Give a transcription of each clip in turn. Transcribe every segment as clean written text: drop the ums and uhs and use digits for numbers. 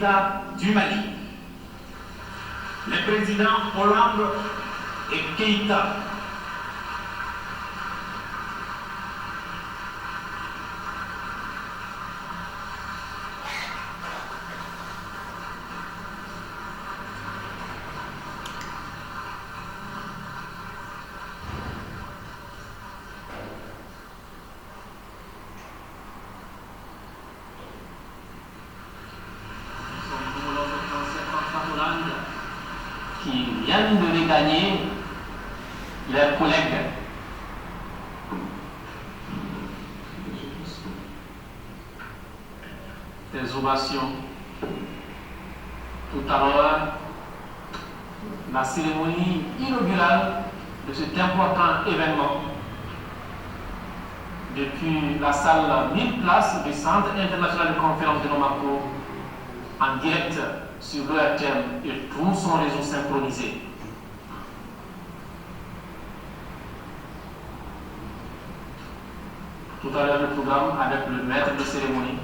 d'État du Mali, les présidents Hollande et Keïta, qui viennent de regagner leurs collègues. Des ovations. Tout à l'heure, la cérémonie inaugurale de cet important événement depuis la salle 1000 places du Centre international de conférence de Bamako en direct sur l'ORTM et tout son réseau synchronisé. Tout à l'heure, le programme avec le maître de cérémonie.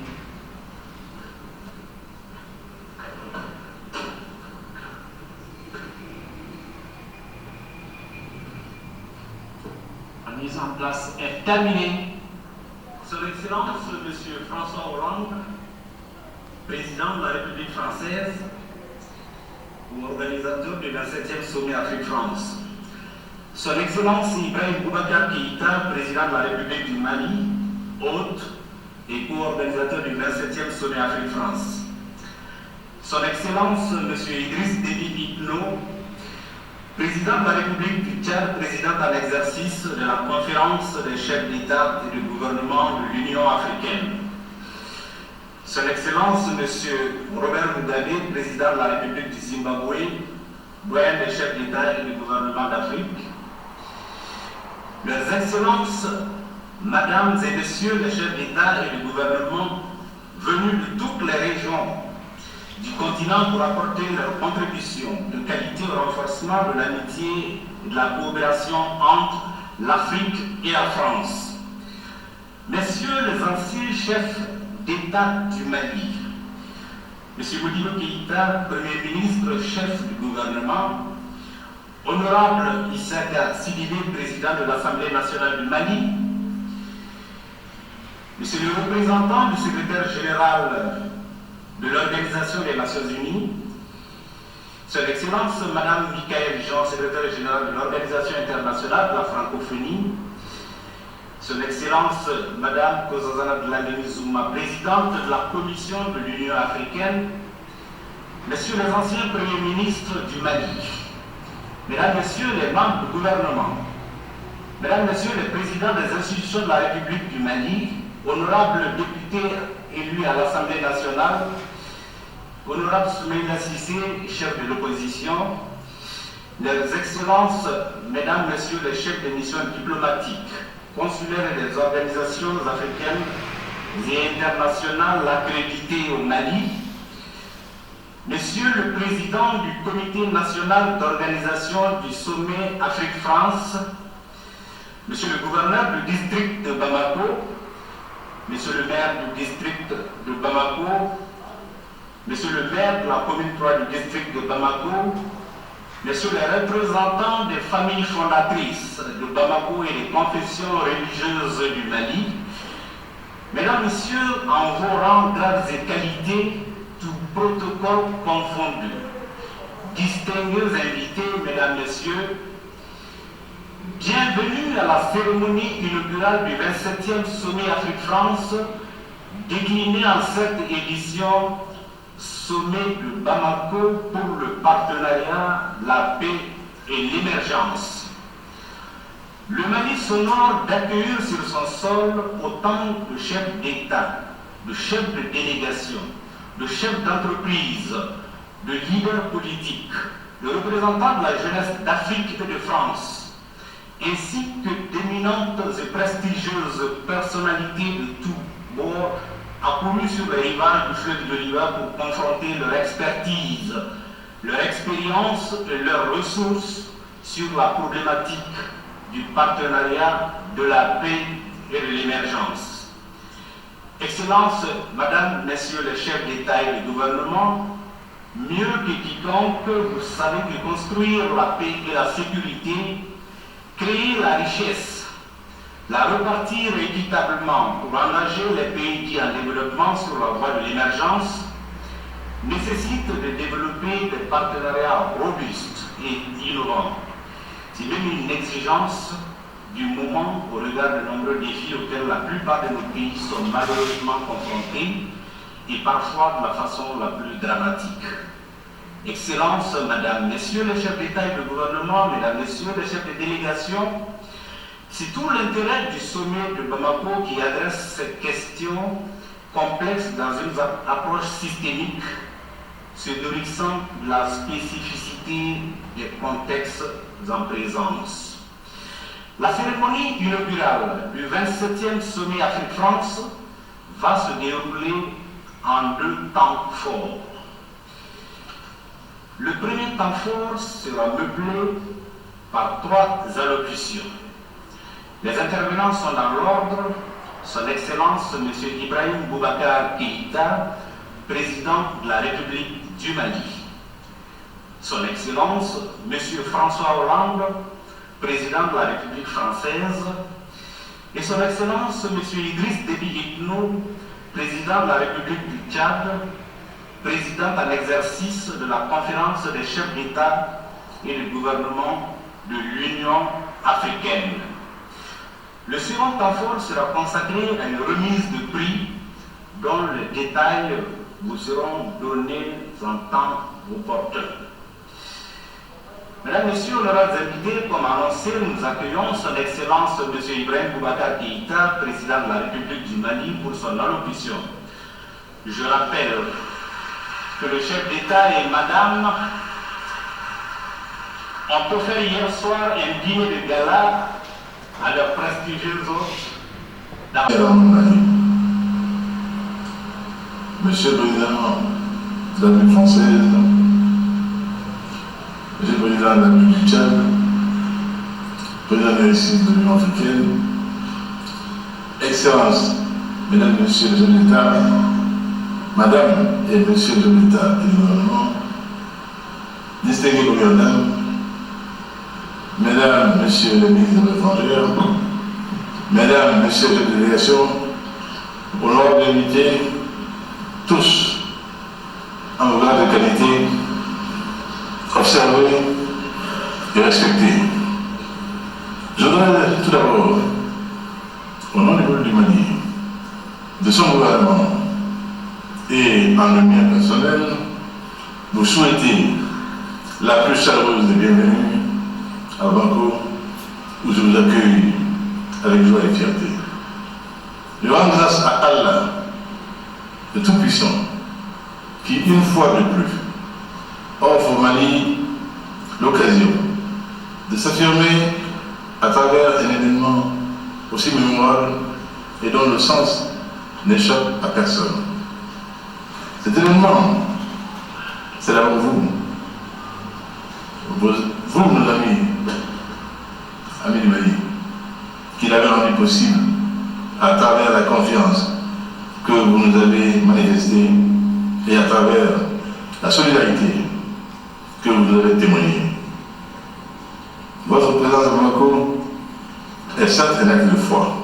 La mise en place est terminée. Son Excellence, M. François Hollande, président de la République française ou organisateur du 27e sommet Afrique-France. Son Excellence Ibrahim Boubacar Keïta, président de la République du Mali, hôte et co-organisateur du 27e sommet Afrique-France. Son Excellence M. Idriss Déby Itno, président de la République du Tchad, président en exercice de la conférence des chefs d'État et de gouvernement de l'Union africaine. Son Excellence M. Robert Mugabe, président de la République du Zimbabwe, doyen des chefs d'État et de gouvernement d'Afrique. Leurs Excellences, Mesdames et Messieurs les chefs d'État et de gouvernement venus de toutes les régions du continent pour apporter leur contribution de qualité au renforcement de l'amitié et de la coopération entre l'Afrique et la France. Messieurs les anciens chefs d'État du Mali, M. Modibo Keïta, Premier ministre, chef du gouvernement, Honorable Issaka Sidibé, président de l'Assemblée nationale du Mali, Monsieur le représentant du secrétaire général de l'Organisation des Nations Unies, Son Excellence Madame Michaëlle Jean, secrétaire générale de l'Organisation internationale de la francophonie, Son Excellence Madame Nkosazana Dlamini Zuma, présidente de la Commission de l'Union africaine, Messieurs les anciens premiers ministres du Mali, Mesdames, Messieurs les membres du gouvernement, Mesdames, Messieurs les présidents des institutions de la République du Mali, honorables députés élus à l'Assemblée nationale, honorable Soumaïla Cissé, chef de l'opposition, leurs excellences, Mesdames, Messieurs les chefs de missions diplomatiques, consulaires et des organisations africaines et internationales accréditées au Mali, Monsieur le Président du Comité national d'organisation du sommet Afrique-France, Monsieur le gouverneur du district de Bamako, Monsieur le maire du district de Bamako, Monsieur le maire de la commune 3 du district de Bamako, Messieurs les représentants des familles fondatrices de Bamako et des confessions religieuses du Mali, Mesdames, Messieurs, en vos rangs, grades et qualités, tout protocole confondu, distingués invités, Mesdames, Messieurs, bienvenue à la cérémonie inaugurale du 27e sommet Afrique-France, décliné en cette édition sommet de Bamako pour le partenariat, la paix et l'émergence. Le Mali s'honore d'accueillir sur son sol autant de chefs d'État, de chefs de délégation, de chefs d'entreprise, de leaders politiques, de représentants de la jeunesse d'Afrique et de France, ainsi que d'éminentes et prestigieuses personnalités de tous bords accourus sur les rivages du fleuve de l'Iva pour confronter leur expertise, leur expérience et leurs ressources sur la problématique du partenariat, de la paix et de l'émergence. Excellences, Madame, Messieurs les chefs d'État et de gouvernement, Mieux que quiconque, vous savez que construire la paix et la sécurité, créer la richesse, la repartir équitablement pour engager les pays qui en développement sur la voie de l'émergence, nécessite de développer des partenariats robustes et innovants. C'est même une exigence du moment au regard des nombreux défis auxquels la plupart de nos pays sont malheureusement confrontés et parfois de la façon la plus dramatique. Excellences, Madame, Messieurs les chefs d'État et de gouvernement, Mesdames, Messieurs les chefs de délégation, c'est tout l'intérêt du sommet de Bamako qui adresse cette question complexe dans une approche systémique, se nourrissant de la spécificité des contextes en présence. La cérémonie inaugurale du 27e sommet Afrique-France va se dérouler en 2 temps forts. Le premier temps fort sera meublé par 3 allocutions. Les intervenants sont dans l'ordre: Son Excellence M. Ibrahim Boubacar Keïta, président de la République du Mali. Son Excellence M. François Hollande, président de la République française. Et Son Excellence M. Idriss Déby Itno, président de la République du Tchad, président en exercice de la conférence des chefs d'État et de gouvernement de l'Union africaine. Le second temps fort sera consacré à une remise de prix dont les détails vous seront donnés en temps opportun. Mesdames, Messieurs, honorables invités, comme annoncé, nous accueillons Son Excellence M. Ibrahim Boubacar Keïta, président de la République du Mali, pour son allocution. Je rappelle que le chef d'État et Madame ont offert hier soir un dîner de gala à leurs prestigieux hôtes. Monsieur le Président de la République française, Monsieur le Président de la République du Tchad, Président de l'Union africaine, Excellences, Mesdames, Messieurs les chefs d'État, Madame et Messieurs les chefs d'État et du gouvernement, distingués gouverneurs, Mesdames, Messieurs les ministres de l'étranger, Mesdames, Messieurs les chefs de délégation, honorables invités, tous, en regard de qualité, observés et respectés. Je voudrais tout d'abord, au nom du peuple du Mali, de son gouvernement et en le mien personnel, vous souhaiter la plus chaleureuse des bienvenues à Bamako, où je vous accueille avec joie et fierté. Je rends grâce à Allah, le Tout-Puissant, qui, une fois de plus, offre au Mali l'occasion de s'affirmer à travers un événement aussi mémorable et dont le sens n'échappe à personne. Cet événement, c'est d'abord vous, nos amis du Mali, qui l'avez rendu possible à travers la confiance que vous nous avez manifestée et à travers la solidarité que vous nous avez témoignée. Votre présence à Bamako est certes un acte de foi.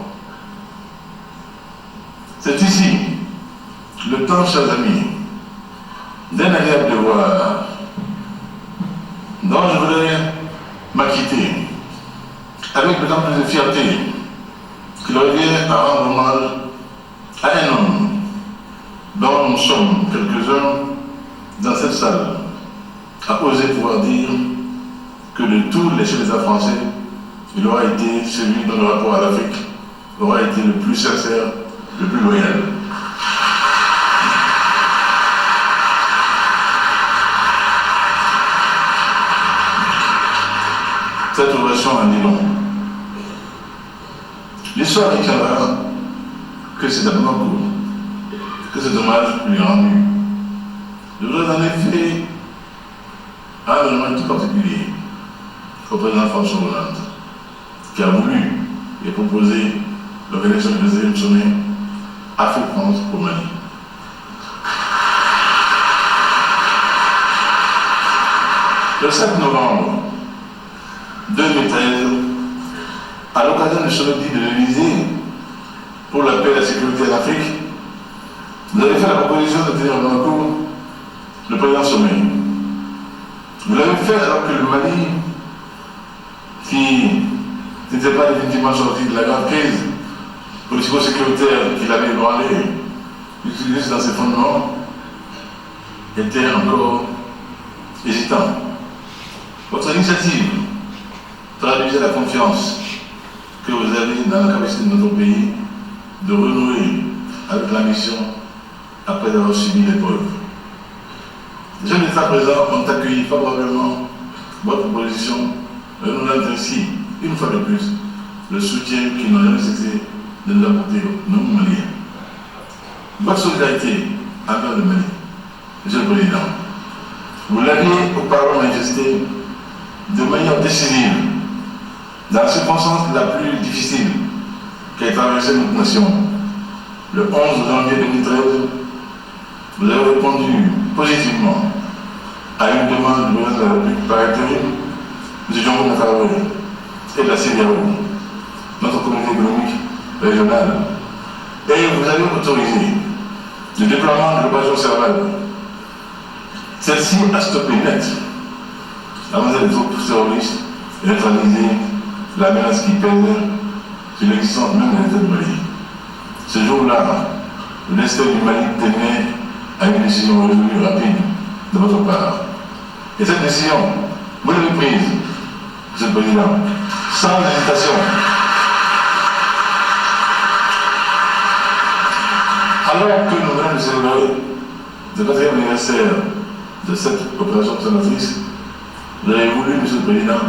C'est ici le temps, chers amis, d'un agréable devoir dont je voudrais m'acquitter avec d'autant plus de fierté qu'il revient à rendre hommage à un homme dont nous sommes quelques-uns dans cette salle à oser pouvoir dire que de tous les chefs d'État français, il aura été celui dont le rapport à l'Afrique aura été le plus sincère, le plus loyal. Cette relation en dit long. L'histoire retiendra que c'est à Bamako que cet hommage lui est rendu. Je voudrais en effet un hommage tout particulier au président François Hollande, qui a voulu et proposé l'organisation du deuxième sommet Afrique-France au Mali. Le 7 novembre 2013, à l'occasion du sommet de l'Élysée pour la paix et la sécurité en Afrique, vous avez fait la proposition de tenir en cours le président Sommet. Vous l'avez fait alors que le Mali, qui n'était pas définitivement sorti de la grande crise politico-sécuritaire qu'il avait ébranlé, utilisé dans ses fondements, était encore hésitant. Votre initiative traduisait la confiance que vous avez dans la capacité de notre pays de renouer avec la mission après avoir subi l'épreuve. Les jeunes d'État présents ont accueilli favorablement votre proposition, renouvelant ainsi, une fois de plus, le soutien qu'ils n'ont jamais cessé de nous apporter, nous, Maliens. Votre solidarité envers le Mali, Monsieur le Président, vous l'aviez auparavant manifesté de manière décisive dans la circonstance la plus difficile qui a traversé notre nation. Le 11 janvier 2013, vous avez répondu positivement à une demande du président de la République par intérim, M. Diongo Matarwe et de la CEDEAO, notre communauté économique régionale, et vous avez autorisé le déploiement de l'opération Serval. Celle-ci a stoppé net l'avancée des troupes terroristes et neutralisé la menace qui pèse sur l'existence même de l'État du Mali. Ce jour-là, le destin du Mali tenait à une décision résolue rapide de votre part. Et cette décision, vous l'avez prise, Monsieur le Président, sans hésitation. Alors que nous venons de célébrer le 4e anniversaire de cette opération observatrice, vous avez voulu, Monsieur le Président,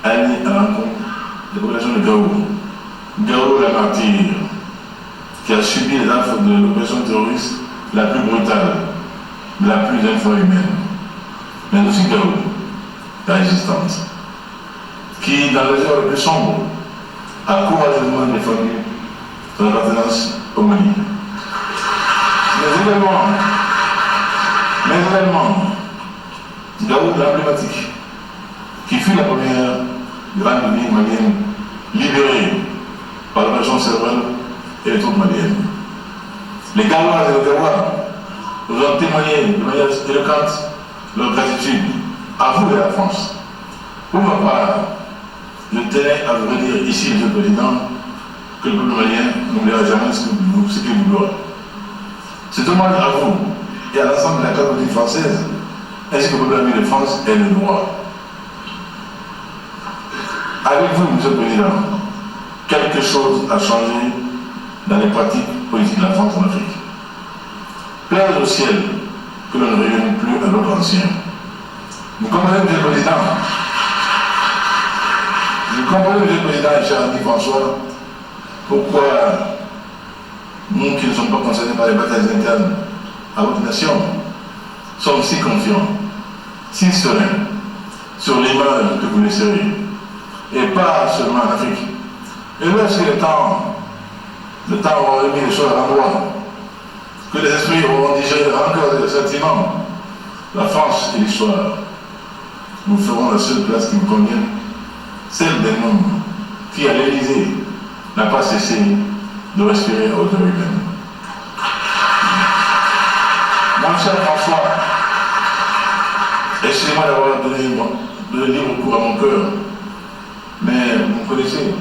aller à la rencontre des populations de Gao. Gao, la martyre, qui a subi les affres de l'opération terroriste la plus brutale, la plus infra-humaine, mais aussi Gao, la résistante, qui, dans les heures les plus sombres, a courageusement défendu son appartenance au Mali. Mais également, Gao l'emblématique, qui fut la première grande ville malienne libérée par l'opération Serval et les troupes maliennes. Les Gaois et les Gaois nous ont témoigné de manière éloquente leur gratitude à vous et à la France. Pour ma part, je tenais à vous redire ici, Monsieur le Président, que le peuple malien n'oubliera jamais ce qu'il vous doit. Ce hommage à vous et à l'ensemble de la classe politique française, ainsi qu'au peuple ami de France, est le droit. Avec vous, Monsieur le Président, quelque chose a changé dans les pratiques politiques de la France en Afrique. Plaise au ciel que l'on ne revienne plus à l'ordre ancien. Vous comprenez, Monsieur le Président, et cher ami François, pourquoi nous qui ne sommes pas concernés par les batailles internes à votre nation sommes si confiants, si sereins sur l'image que vous laisserez, et pas seulement en Afrique. Et lorsque le temps aura remis les choses à l'endroit, que les esprits auront digéré encore des sentiments, la France et l'histoire nous ferons la seule place qui vous convient, celle d'un homme qui, à l'Élysée, n'a pas cessé de respirer à hauteur humaine. Mon cher François, excusez-moi d'avoir donné libre cours à mon cœur, mais vous me connaissez,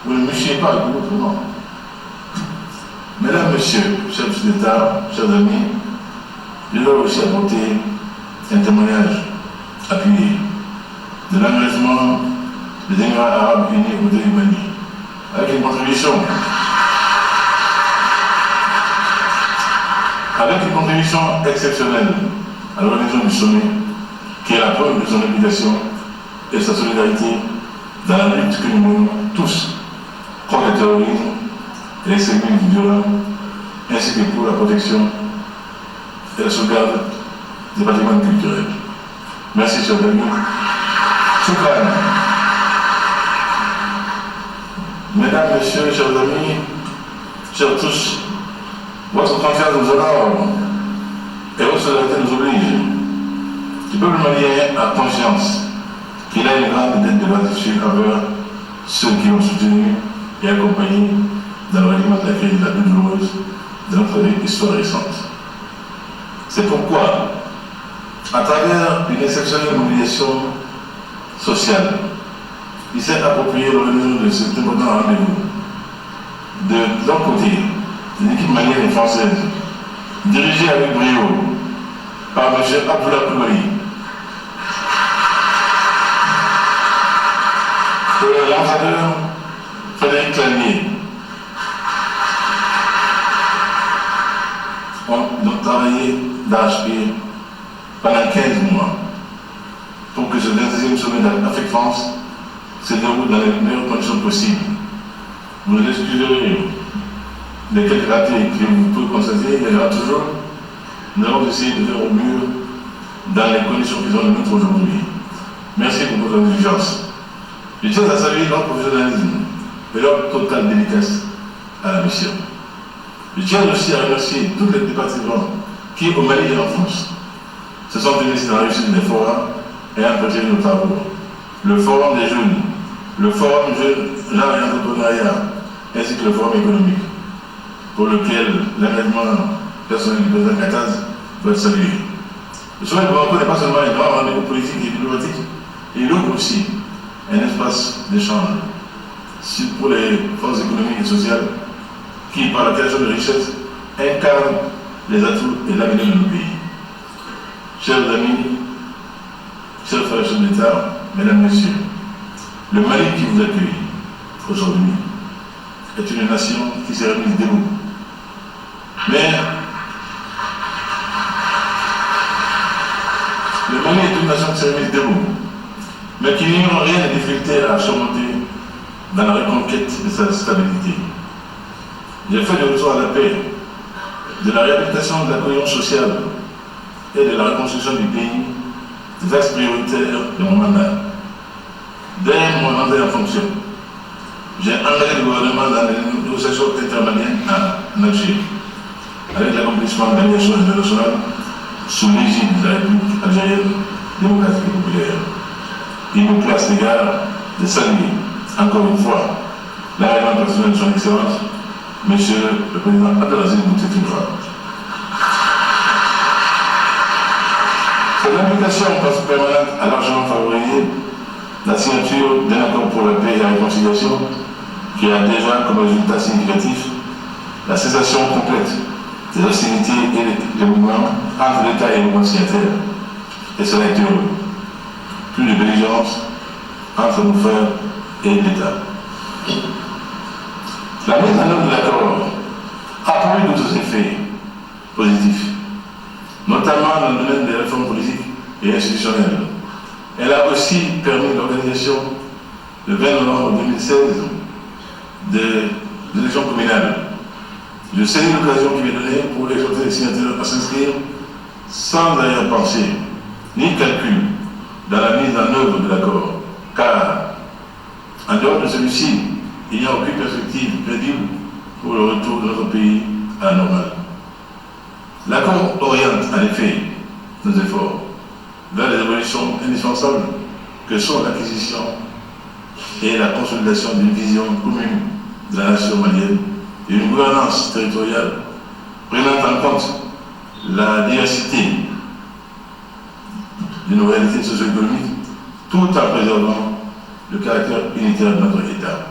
vous ne me chiez pas avec vous autrement. Mesdames, Messieurs, chefs d'État, chers amis, je dois aussi apporter un témoignage appuyé de l'engagement des Émirats arabes unis au côté du Mali, avec une contribution exceptionnelle à l'organisation du sommet, qui est la preuve de son implication et de sa solidarité dans la lutte que nous menons tous contre le terrorisme et l'extrémisme violent, ainsi que pour la protection et la sauvegarde des patrimoines culturels. Merci, chers amis. Soukran. Mesdames, Messieurs, chers amis, chers tous, votre confiance nous honore et votre solidarité nous oblige. Le peuple malien a conscience qu'il a une grande dette de gratitude envers ceux qui l'ont soutenu et accompagné dans le règlement de la crise la plus douloureuse de notre histoire récente. C'est pourquoi, à travers une exceptionnelle mobilisation sociale, il s'est approprié l'organisation de cet important rendez-vous. De leur côté, l'équipe malienne et française, dirigée avec brio par M. Abdoulaye Coulibaly, et l'ambassadeur Frédéric Clavier, ont travaillé d'arrache-pied pendant 15 mois pour que ce 20e sommet d'Afrique-France se déroule dans les meilleures conditions possibles. Vous excuserez les quelques ratés que vous pouvez constater, il y en aura toujours. Nous allons essayer de faire au mieux dans les conditions qui sont les nôtres aujourd'hui. Merci pour votre indulgence. Je tiens à saluer leur professionnalisme et leur totale délicatesse à la mission. Je tiens aussi à remercier tous les participants qui, au Mali et en France, se sont unis dans la réussite des forums et entretenu nos travaux. Le Forum des jeunes, le Forum Jeunes, genre et entrepreneuriat, ainsi que le Forum économique, pour lequel l'engagement personnel du président Kataz doit être salué. Le sommet de Bamako n'est pas seulement un grand rendez-vous politique et diplomatique, il ouvre aussi un espace d'échange pour les forces économiques et sociales qui, par la création de richesses, incarnent les atouts et l'avenir de nos pays. Chers amis, chers frères et chefs d'État, mesdames, messieurs, le Mali qui vous accueille aujourd'hui est une nation qui s'est remise debout. Mais le Mali est une nation qui s'est remise debout, mais qui n'ignore rien des difficultés à surmonter dans la reconquête de sa stabilité. J'ai fait le retour à la paix, de la réhabilitation de la cohésion sociale et de la reconstruction du pays, des axes prioritaires de mon mandat. Dès mon mandat en fonction, j'ai engagé le gouvernement dans les négociations intermaliennes en Algérie, avec l'accomplissement de la médiation internationale sous l'égide de la République algérienne démocratique et populaire. Il nous place l'égard de saluer, encore une fois, l'engagement personnel de son Excellence, Monsieur le Président Abdelaziz Bouteflika. Cette implication permanente a largement favorisé la signature d'un accord pour la paix et la réconciliation qui a déjà comme résultat significatif la cessation complète des hostilités et des mouvements entre l'État et les conciliataires. Et cela a été heureux. Plus de belligérance entre nos frères et l'État. La mise en œuvre de l'accord a produit d'autres effets positifs, notamment dans le domaine des réformes politiques et institutionnelles. Elle a aussi permis l'organisation, le 20 novembre 2016, des élections communales. Je saisis l'occasion qui m'est donnée pour exhorter les signataires à s'inscrire sans arrière-pensée ni calcul dans la mise en œuvre de l'accord, car en dehors de celui-ci, il n'y a aucune perspective crédible pour le retour de notre pays à la normale. L'accord oriente en effet nos efforts vers les évolutions indispensables que sont l'acquisition et la consolidation d'une vision commune de la nation malienne et une gouvernance territoriale prenant en compte la diversité de nos réalités socio-économiques tout en préservant le caractère unitaire de notre État.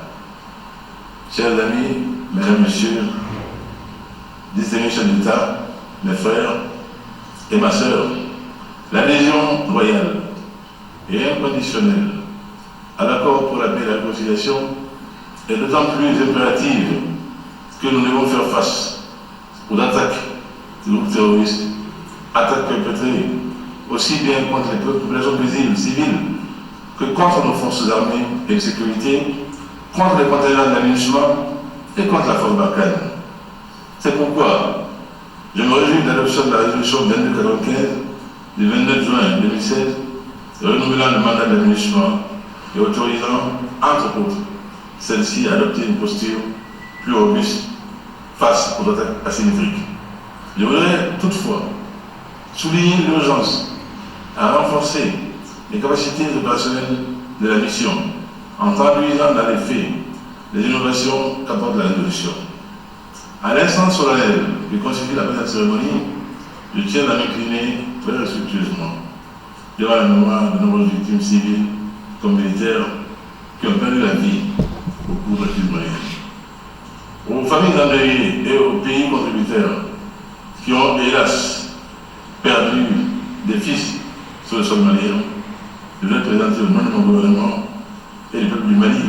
Chers amis, mesdames, messieurs, distingués chefs d'État, mes frères et ma sœur, l'adhésion loyale et inconditionnelle à l'accord pour la paix et la réconciliation est d'autant plus impérative que nous devons faire face aux attaques des groupes terroristes, attaques perpétrées aussi bien contre les populations civiles que contre nos forces armées et de sécurité, contre les contingents d'aménagement et contre la force Barkhane. C'est pourquoi je me réjouis de l'adoption de la résolution 2295 du 29 juin 2016, renouvelant le mandat d'aménagement et autorisant, entre autres, celle-ci à adopter une posture plus robuste face aux attaques asymétriques. Je voudrais toutefois souligner l'urgence à renforcer les capacités opérationnelles de la mission en traduisant dans les faits les innovations qu'apporte la révolution. À l'instant solennel que constitue la présente cérémonie, je tiens à m'incliner très respectueusement devant la mémoire de nombreuses victimes civiles comme militaires qui ont perdu la vie au cours de la crise malienne. Aux familles endeuillées et aux pays contributeurs qui ont, hélas, perdu des fils sur le sol malien, je vais présenter au nom de mon gouvernement et du peuple du Mali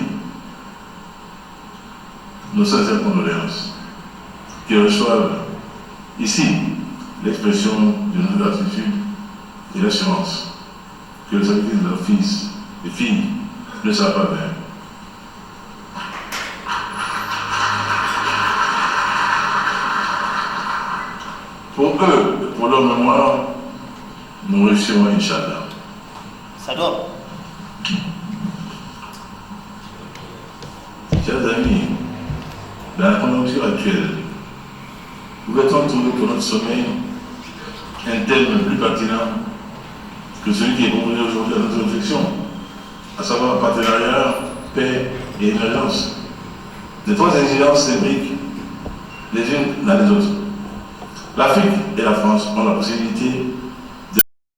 nos sincères condoléances, qui reçoivent ici l'expression de notre gratitude et l'assurance que le sacrifice de leurs fils et filles ne sera pas vain. Pour eux, pour leur mémoire, nous réussirons, Inch'Allah. Ça doit. Chers amis, dans la conjoncture actuelle, pouvait-on trouver pour notre sommet un terme plus pertinent que celui qui est proposé aujourd'hui à notre réflexion, à savoir partenariat, paix et émergence? Les trois exigences s'imbriquent les unes dans les autres. L'Afrique et la France ont la possibilité